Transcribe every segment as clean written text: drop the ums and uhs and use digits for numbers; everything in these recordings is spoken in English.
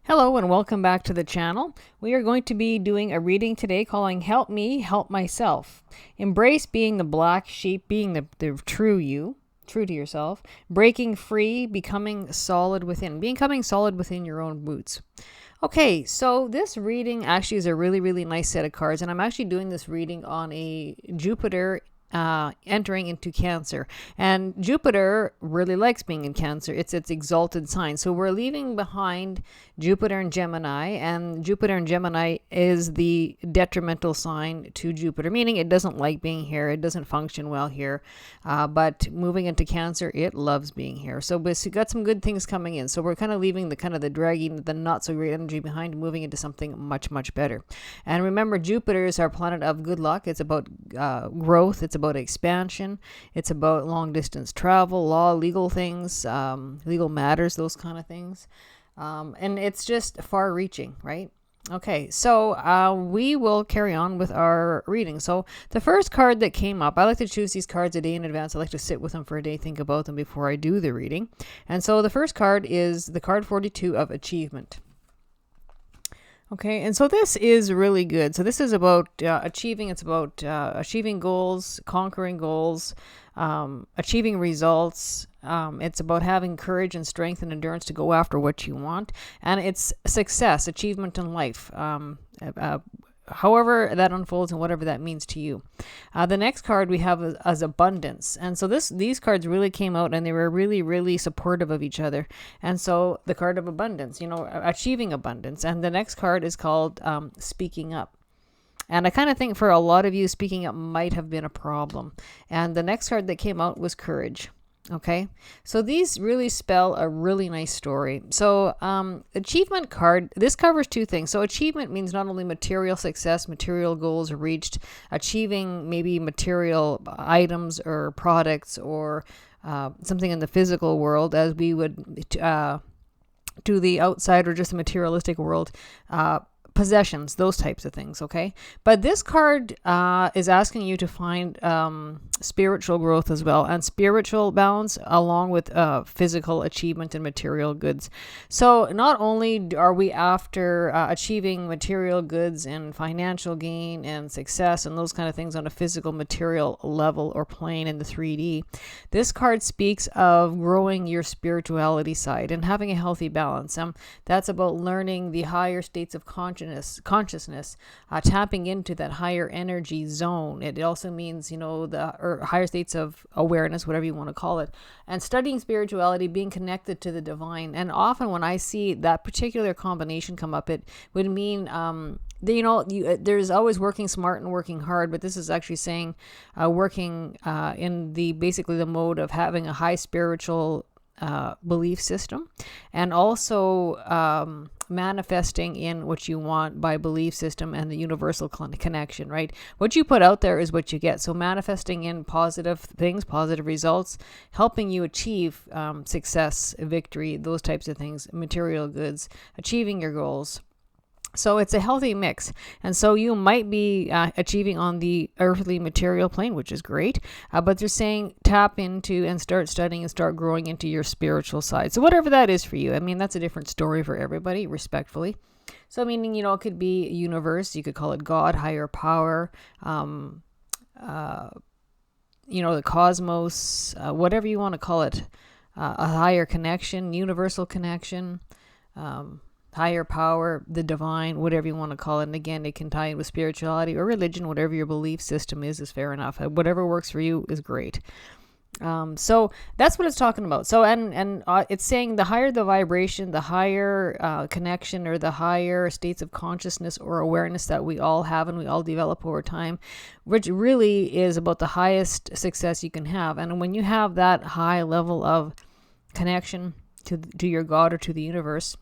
Hello and welcome back to the channel. We are going to be doing a reading today calling Help Me, Help Myself. Embrace being the black sheep, being the true you, true to yourself, breaking free, becoming solid within your own boots. Okay, so this reading actually is a really nice set of cards, and I'm actually doing this reading on a Jupiter entering into Cancer, and Jupiter really likes being in Cancer. It's its exalted sign, so we're leaving behind Jupiter and Gemini, and Jupiter and Gemini is the detrimental sign to Jupiter, meaning it doesn't like being here, it doesn't function well here, but moving into Cancer, it loves being here. So we got some good things coming in, so we're kind of leaving the dragging, the not so great energy behind, moving into something much better. And remember, Jupiter is our planet of good luck. It's about growth, it's about expansion, it's about long distance travel, law, legal things, legal matters, those kind of things, and it's just far reaching, right? Okay, so we will carry on with our reading. So the first card that came up, I like to choose these cards a day in advance. I like to sit with them for a day, think about them before I do the reading. And so the first card is the card 42 of Achievement. Okay, and so this is really good. So this is about achieving. It's about achieving goals, conquering goals, achieving results. It's about having courage and strength and endurance to go after what you want. And it's success, achievement in life. However that unfolds and whatever that means to you. The next card we have is abundance, and so these cards really came out and they were really supportive of each other. And so the card of abundance, achieving abundance, and the next card is called speaking up. And I kind of think for a lot of you, speaking up might have been a problem. And the next card that came out was courage. Okay, so these really spell a really nice story. So achievement card, this covers two things. So achievement means not only material success, material goals reached, achieving maybe material items or products or something in the physical world, as we would to the outside or just the materialistic world, possessions, those types of things. Okay, but this card is asking you to find spiritual growth as well, and spiritual balance along with physical achievement and material goods. So not only are we after achieving material goods and financial gain and success and those kind of things on a physical material level or plane in the 3D, this card speaks of growing your spirituality side and having a healthy balance. That's about learning the higher states of consciousness, tapping into that higher energy zone. It also means, the higher states of awareness, whatever you want to call it, and studying spirituality, being connected to the divine. And often when I see that particular combination come up, it would mean there's always working smart and working hard, but this is actually saying working in basically the mode of having a high spiritual belief system, and also manifesting in what you want by belief system and the universal connection, right? What you put out there is what you get. So manifesting in positive things, positive results, helping you achieve success, victory, those types of things, material goods, achieving your goals. So it's a healthy mix. And so you might be achieving on the earthly material plane, which is great. But they're saying tap into and start studying and start growing into your spiritual side. So whatever that is for you. I mean, that's a different story for everybody, respectfully. So meaning, it could be universe. You could call it God, higher power, the cosmos, whatever you want to call it. A higher connection, universal connection, higher power, the divine, whatever you want to call it. And again, it can tie in with spirituality or religion, whatever your belief system is fair enough. Whatever works for you is great. So that's what it's talking about. So, and it's saying the higher the vibration, the higher connection, or the higher states of consciousness or awareness that we all have and we all develop over time, which really is about the highest success you can have. And when you have that high level of connection to your God or to the universe,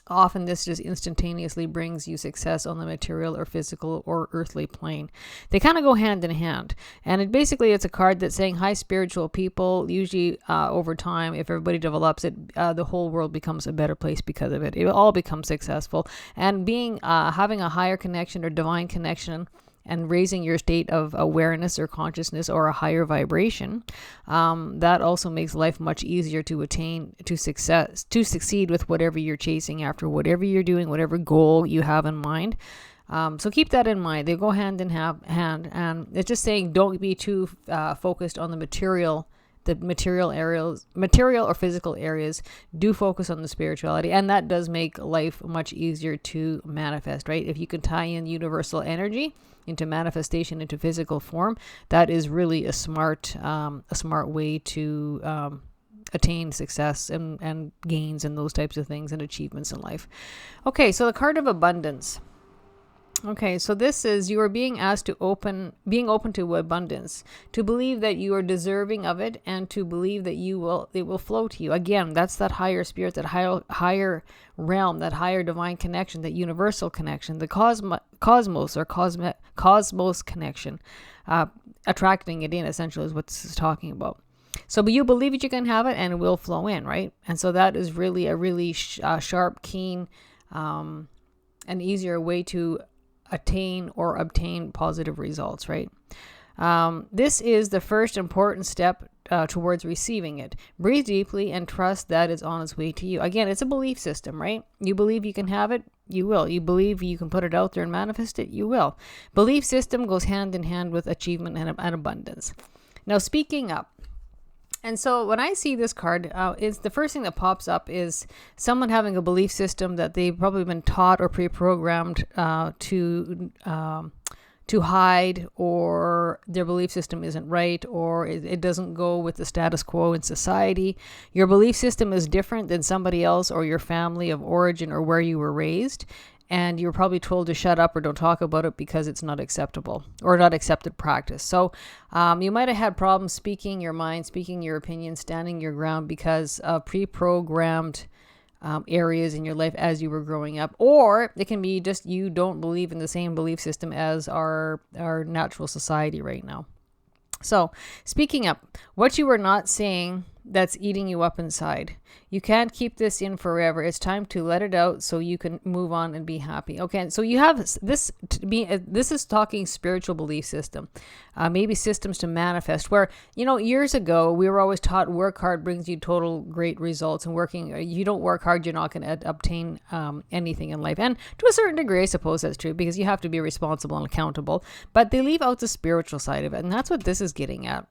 often this just instantaneously brings you success on the material or physical or earthly plane. They kind of go hand in hand. And it's a card that's saying high spiritual people, usually over time, if everybody develops it, the whole world becomes a better place because of it. It all becomes successful. And having a higher connection or divine connection and raising your state of awareness or consciousness or a higher vibration, that also makes life much easier to attain, to succeed with whatever you're chasing after, whatever you're doing, whatever goal you have in mind. So keep that in mind. They go hand in hand, and it's just saying don't be too focused on the material areas, material or physical areas. Do focus on the spirituality, and that does make life much easier to manifest, right? If you can tie in universal energy into manifestation, into physical form, that is really a smart way to attain success and gains and those types of things and achievements in life. Okay, so the card of abundance. Okay, so this is you are being asked to being open to abundance, to believe that you are deserving of it, and to believe that it will flow to you. Again, that's that higher spirit, that higher realm, that higher divine connection, that universal connection, the cosmos or cosmos connection, attracting it in, essentially, is what this is talking about. So, but you believe that you can have it, and it will flow in, right? And so that is really a really sharp, keen, and easier way to attain or obtain positive results, right? This is the first important step towards receiving it. Breathe deeply and trust that it's on its way to you. Again, it's a belief system, right? You believe you can have it, you will. You believe you can put it out there and manifest it, you will. Belief system goes hand in hand with achievement and abundance. Now, speaking up. And so when I see this card, it's the first thing that pops up is someone having a belief system that they've probably been taught or pre-programmed to hide, or their belief system isn't right, or it doesn't go with the status quo in society. Your belief system is different than somebody else or your family of origin or where you were raised. And you're probably told to shut up or don't talk about it because it's not acceptable or not accepted practice. So you might have had problems speaking your mind, speaking your opinion, standing your ground because of pre-programmed areas in your life as you were growing up. Or it can be just you don't believe in the same belief system as our natural society right now. So speaking up, what you are not saying that's eating you up inside. You can't keep this in forever. It's time to let it out so you can move on and be happy. Okay, so you have this this is talking spiritual belief system, maybe systems to manifest, where, years ago we were always taught work hard brings you total great results, and you don't work hard, you're not going to obtain anything in life. And to a certain degree, I suppose that's true, because you have to be responsible and accountable, but they leave out the spiritual side of it. And that's what this is getting at.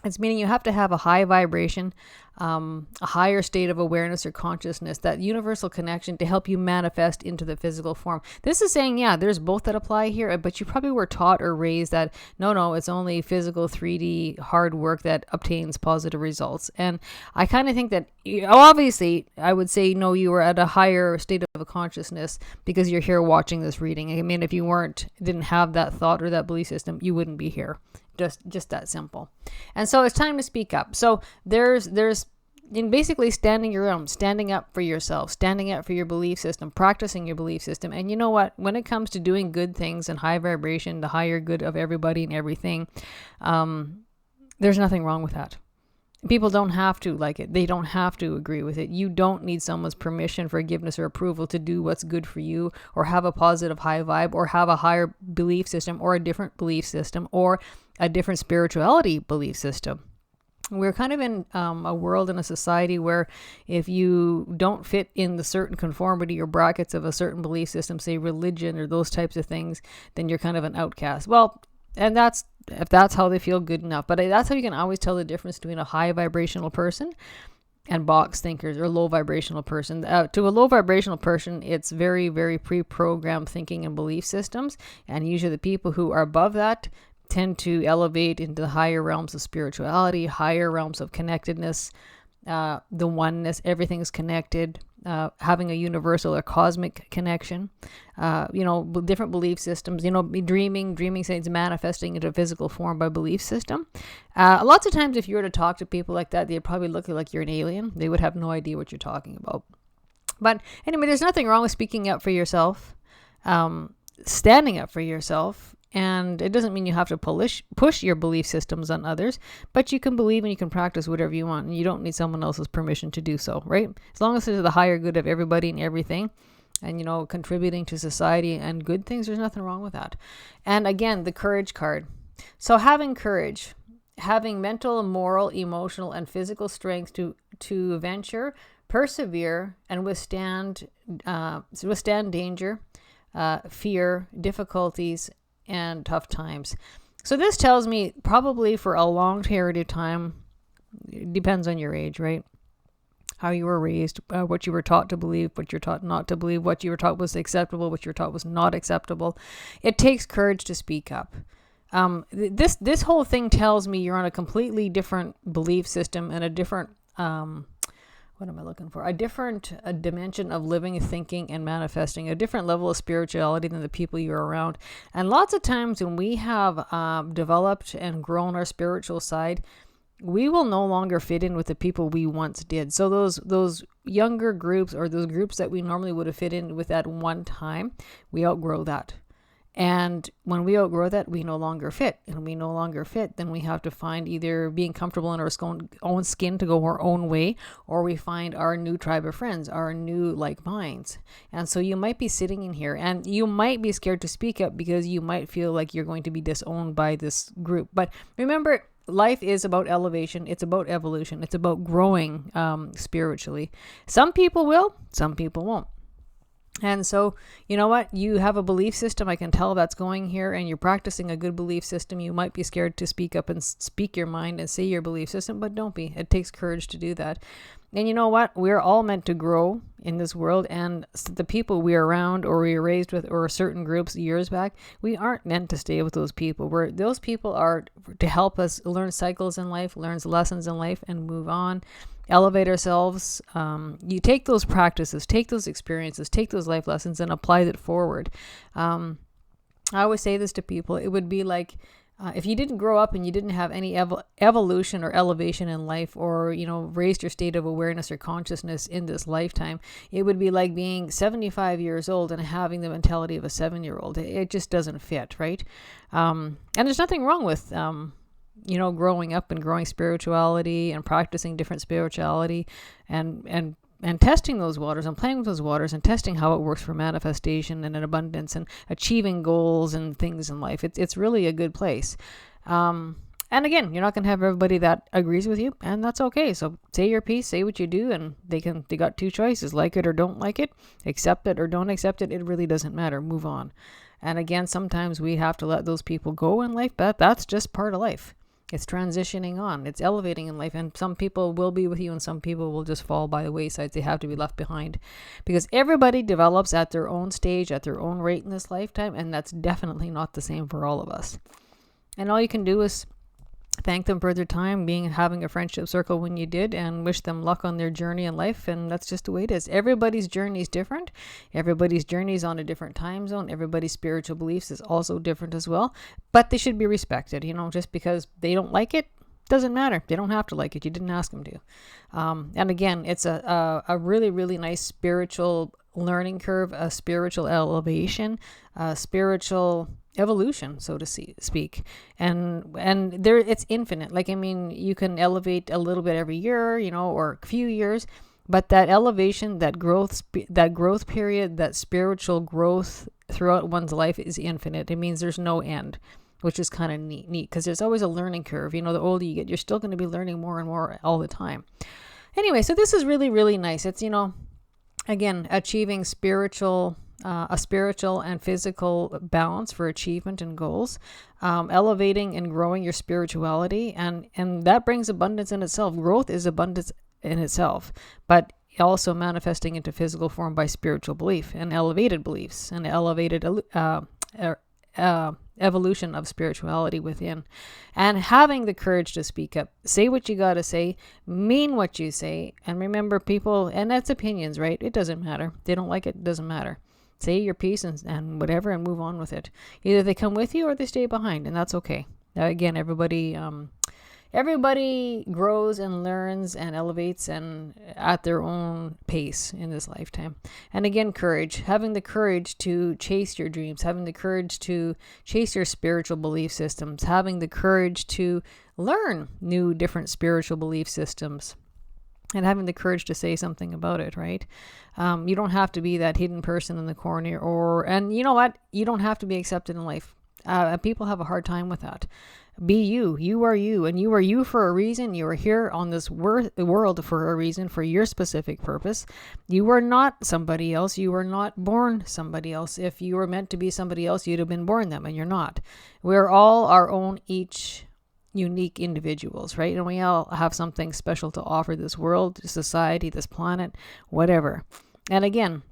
It's meaning you have to have a high vibration, a higher state of awareness or consciousness, that universal connection to help you manifest into the physical form. This is saying, yeah, there's both that apply here, but you probably were taught or raised that, no, it's only physical 3D hard work that obtains positive results. And I kind of think that, obviously, I would say, no, you were at a higher state of consciousness because you're here watching this reading. I mean, if you didn't have that thought or that belief system, you wouldn't be here. Just that simple. And so it's time to speak up. So there's in basically standing your own, standing up for yourself, standing up for your belief system, practicing your belief system. And you know what? When it comes to doing good things and high vibration, the higher good of everybody and everything, there's nothing wrong with that. People don't have to like it. They don't have to agree with it. You don't need someone's permission, forgiveness, or approval to do what's good for you, or have a positive high vibe, or have a higher belief system, or a different belief system, or a different spirituality belief system. We're kind of in a world and a society where if you don't fit in the certain conformity or brackets of a certain belief system, say religion or those types of things, then you're kind of an outcast. Well, and if that's how they feel, good enough. But that's how you can always tell the difference between a high vibrational person and box thinkers or low vibrational person. To a low vibrational person, it's very, very pre-programmed thinking and belief systems. And usually the people who are above that tend to elevate into the higher realms of spirituality, higher realms of connectedness, the oneness, everything's connected, having a universal or cosmic connection, different belief systems, dreaming things manifesting into physical form by belief system. Lots of times if you were to talk to people like that, they'd probably look like you're an alien. They would have no idea what you're talking about. But anyway, there's nothing wrong with speaking up for yourself, standing up for yourself. And it doesn't mean you have to push your belief systems on others, but you can believe and you can practice whatever you want, and you don't need someone else's permission to do so, right? As long as it's the higher good of everybody and everything, and, contributing to society and good things. There's nothing wrong with that. And again, the courage card. So having courage, having mental, moral, emotional, and physical strength to venture, persevere, and withstand danger, fear, difficulties, and tough times. So this tells me probably for a long period of time, it depends on your age, right? How you were raised, what you were taught to believe, what you're taught not to believe, what you were taught was acceptable, what you were taught was not acceptable. It takes courage to speak up. This whole thing tells me you're on a completely different belief system and a different, what am I looking for? A different dimension of living, thinking, and manifesting, a different level of spirituality than the people you're around. And lots of times when we have developed and grown our spiritual side, we will no longer fit in with the people we once did. So those younger groups, or those groups that we normally would have fit in with at one time, we outgrow that. And when we outgrow that, we no longer fit. And we no longer fit, then we have to find either being comfortable in our own skin to go our own way, or we find our new tribe of friends, our new like minds. And so you might be sitting in here and you might be scared to speak up because you might feel like you're going to be disowned by this group. But remember, life is about elevation. It's about evolution. It's about growing spiritually. Some people will, some people won't. And so, you know what? You have a belief system. I can tell that's going here, and you're practicing a good belief system. You might be scared to speak up and speak your mind and say your belief system, but don't be. It takes courage to do that. And you know what? We're all meant to grow in this world, and the people we're around or we were raised with or certain groups years back, we aren't meant to stay with those people. Those people are to help us learn cycles in life, learn lessons in life, and move on. Elevate ourselves. You take those practices, take those experiences, take those life lessons and apply that forward. I always say this to people. It would be like if you didn't grow up and you didn't have any evolution or elevation in life, or, raised your state of awareness or consciousness in this lifetime, it would be like being 75 years old and having the mentality of a 7-year-old. It just doesn't fit, right? And there's nothing wrong with growing up and growing spirituality and practicing different spirituality and testing those waters and playing with those waters and testing how it works for manifestation and an abundance and achieving goals and things in life. It's really a good place. And again, you're not going to have everybody that agrees with you, and that's okay. So say your piece, say what you do, and they got two choices: like it or don't like it, accept it or don't accept it. It really doesn't matter. Move on. And again, sometimes we have to let those people go in life, but that's just part of life. It's transitioning on. It's elevating in life. And some people will be with you and some people will just fall by the wayside. They have to be left behind, because everybody develops at their own stage, at their own rate in this lifetime. And that's definitely not the same for all of us. And all you can do is thank them for their time, having a friendship circle when you did, and wish them luck on their journey in life. And that's just the way it is. Everybody's journey is different. Everybody's journey is on a different time zone. Everybody's spiritual beliefs is also different as well, but they should be respected. Just because they don't like it doesn't matter. They don't have to like it. You didn't ask them to. And again, it's a really, really nice spiritual learning curve, a spiritual elevation, a spiritual evolution, so to speak. And there, it's infinite. You can elevate a little bit every year, or a few years, but that elevation, that growth period, that spiritual growth throughout one's life is infinite. It means there's no end, which is kind of neat because there's always a learning curve. The older you get, you're still going to be learning more and more all the time. Anyway, so this is really, really nice. It's, again, achieving a spiritual and physical balance for achievement and goals, elevating and growing your spirituality, and that brings abundance in itself. Growth is abundance in itself, but also manifesting into physical form by spiritual belief and elevated beliefs and elevated evolution of spirituality within, and having the courage to speak up, say what you got to say, mean what you say. And remember, people, and that's opinions, right? It doesn't matter. They don't like it. It doesn't matter. Say your piece and whatever, and move on with it. Either they come with you or they stay behind, and that's okay. Again, everybody grows and learns and elevates and at their own pace in this lifetime. And again, courage, having the courage to chase your dreams, having the courage to chase your spiritual belief systems, having the courage to learn new, different spiritual belief systems. and having the courage to say something about it, right? You don't have to be that hidden person in the corner, and you know what? You don't have to be accepted in life. People have a hard time with that. Be you. You are you, and you are you for a reason. You are here on this world for a reason, for your specific purpose. You are not somebody else. You were not born somebody else. If you were meant to be somebody else, you'd have been born them, and you're not. We're all our own, each unique individuals, right? And we all have something special to offer this world, society, this planet, whatever. And again,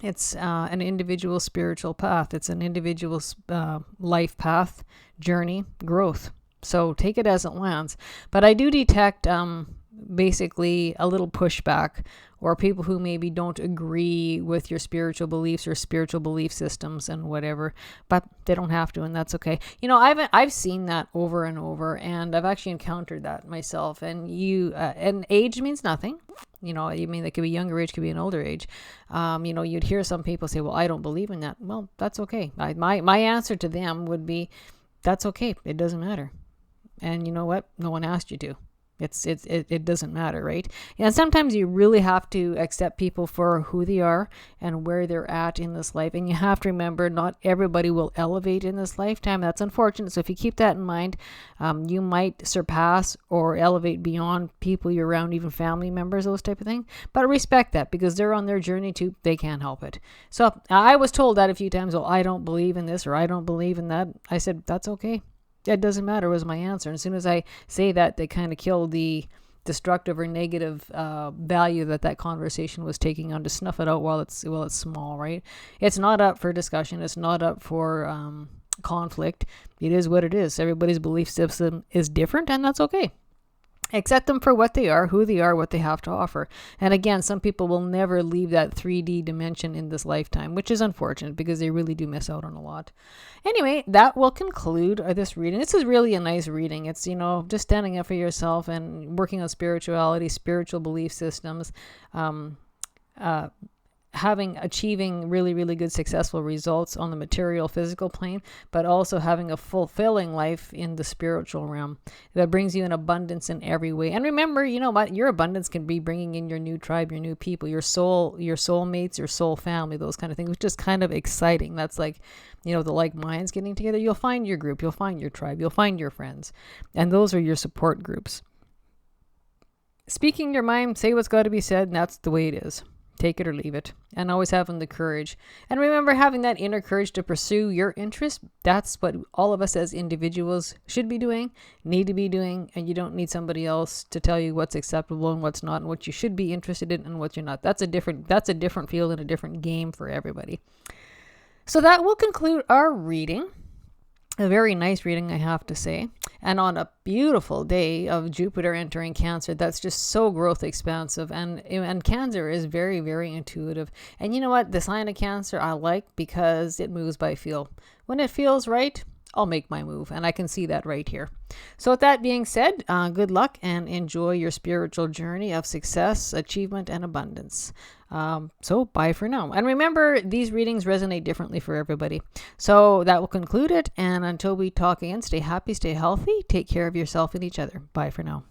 it's an individual spiritual path. It's an individual life path, journey, growth. So take it as it lands. But I do detect basically a little pushback, or people who maybe don't agree with your spiritual beliefs or spiritual belief systems and whatever, but they don't have to, and that's okay. You know, I've seen that over and over, and I've actually encountered that myself. And and age means nothing. You know, I mean, it could be younger age, could be an older age. You know, you'd hear some people say, well, I don't believe in that. Well, that's okay. My answer to them would be, that's okay. It doesn't matter. And you know what? No one asked you to. It doesn't matter, right? And sometimes you really have to accept people for who they are and where they're at in this life. And you have to remember, not everybody will elevate in this lifetime. That's unfortunate. So if you keep that in mind, you might surpass or elevate beyond people you're around, even family members, those type of things. But respect that, because they're on their journey too. They can't help it. So I was told that a few times. Well, I don't believe in this, or I don't believe in that. I said, that's okay. It doesn't matter, was my answer. And as soon as I say that, they kind of kill the destructive or negative value that conversation was taking on, to snuff it out while it's small, right? It's not up for discussion. It's not up for conflict. It is what it is. Everybody's belief system is different, and that's okay. Accept them for what they are, who they are, what they have to offer. And again, some people will never leave that 3D dimension in this lifetime, which is unfortunate, because they really do miss out on a lot. Anyway, that will conclude this reading. This is really a nice reading. It's, you know, just standing up for yourself and working on spirituality, spiritual belief systems, achieving really, really good successful results on the material physical plane, but also having a fulfilling life in the spiritual realm that brings you an abundance in every way. And remember, you know what, your abundance can be bringing in your new tribe, your new people, your soulmates, your soul family, those kind of things, which is kind of exciting. That's like, you know, the like minds getting together. You'll find your group, you'll find your tribe, you'll find your friends, and those are your support groups. Speaking your mind, say what's got to be said, and that's the way it is. Take it or leave it. And always having the courage. And remember, having that inner courage to pursue your interest. That's what all of us as individuals should be doing, need to be doing. And you don't need somebody else to tell you what's acceptable and what's not, and what you should be interested in and what you're not. That's a different field and a different game for everybody. So that will conclude our reading. A very nice reading, I have to say. And on a beautiful day of Jupiter entering Cancer, that's just so growth expansive. And Cancer is very, very intuitive. And you know what? The sign of Cancer I like, because it moves by feel. When it feels right, I'll make my move. And I can see that right here. So with that being said, good luck and enjoy your spiritual journey of success, achievement, and abundance. So bye for now. And remember, these readings resonate differently for everybody. So that will conclude it. And until we talk again, stay happy, stay healthy, take care of yourself and each other. Bye for now.